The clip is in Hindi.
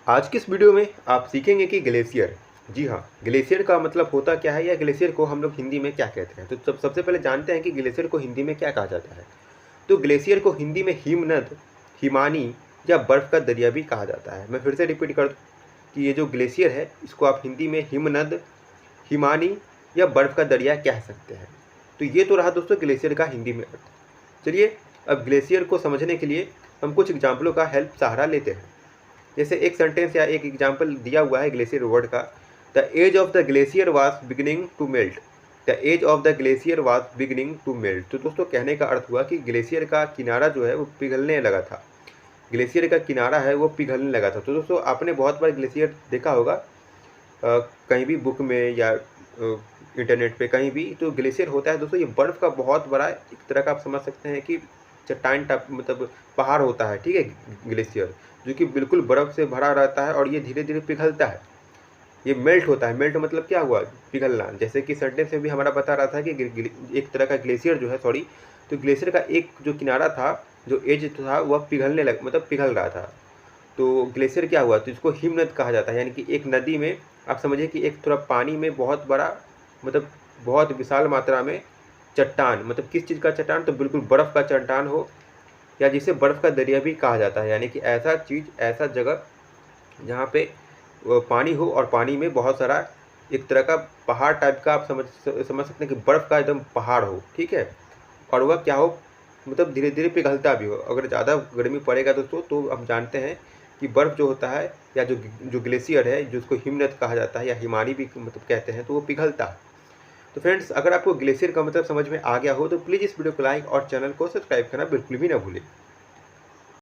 आज की इस वीडियो में आप सीखेंगे कि ग्लेशियर, जी हाँ, ग्लेशियर का मतलब होता क्या है या ग्लेशियर को हम लोग हिंदी में क्या कहते हैं। तो सबसे पहले जानते हैं कि ग्लेशियर को हिंदी में क्या कहा जाता है। तो ग्लेशियर को हिंदी में हिमनद, हिमानी या बर्फ़ का दरिया भी कहा जाता है। मैं फिर से रिपीट कर दूं कि ये जो ग्लेशियर है इसको आप हिंदी में हिमनद, हिमानी या बर्फ़ का दरिया कह सकते हैं। तो ये तो रहा दोस्तों ग्लेशियर का हिंदी में अर्थ। चलिए अब ग्लेशियर को समझने के लिए हम कुछ एग्जाम्पलों का सहारा लेते हैं। जैसे एक सेंटेंस या एक एग्जाम्पल दिया हुआ है ग्लेशियर वर्ड का, the edge of the glacier was beginning to melt. The edge of the glacier was beginning to melt. तो दोस्तों कहने का अर्थ हुआ कि ग्लेशियर का किनारा जो है वो पिघलने लगा था। ग्लेशियर का किनारा है वो पिघलने लगा था। तो दोस्तों आपने बहुत बार ग्लेशियर देखा होगा कहीं भी बुक में या इंटरनेट पे कहीं भी। तो ग्लेशियर होता है दोस्तों ये बर्फ़ का बहुत बड़ा एक तरह का आप समझ सकते हैं कि चट्टान टाइप, मतलब पहाड़ होता है, ठीक है, ग्लेशियर जो कि बिल्कुल बर्फ़ से भरा रहता है और ये धीरे धीरे पिघलता है। ये मेल्ट होता है। मेल्ट मतलब क्या हुआ, पिघलना। जैसे कि सेंटेंस में भी हमारा बता रहा था कि एक तरह का ग्लेशियर जो है, सॉरी, तो ग्लेशियर का एक जो किनारा था, जो एज था, वह पिघलने लग मतलब पिघल रहा था। तो ग्लेशियर क्या हुआ, तो इसको हिमनद कहा जाता है। यानी कि एक नदी में आप समझिए कि एक थोड़ा पानी में बहुत बड़ा, मतलब बहुत विशाल मात्रा में चट्टान, मतलब किस चीज़ का चट्टान, तो बिल्कुल बर्फ़ का चट्टान हो, या जिसे बर्फ़ का दरिया भी कहा जाता है। यानी कि ऐसा चीज़, ऐसा जगह जहाँ पे पानी हो और पानी में बहुत सारा एक तरह का पहाड़ टाइप का आप समझ सकते हैं कि बर्फ़ का एकदम पहाड़ हो, ठीक है, और वह क्या हो, मतलब धीरे धीरे पिघलता भी हो। अगर ज़्यादा गर्मी पड़ेगा दोस्तों तो हम जानते हैं कि बर्फ़ जो होता है या जो जो ग्लेशियर है, जो उसको हिमनद कहा जाता है या हिमानी भी मतलब कहते हैं, तो वो पिघलता है। तो फ्रेंड्स, अगर आपको ग्लेशियर का मतलब समझ में आ गया हो तो प्लीज़ इस वीडियो को लाइक और चैनल को सब्सक्राइब करना बिल्कुल भी ना भूलें।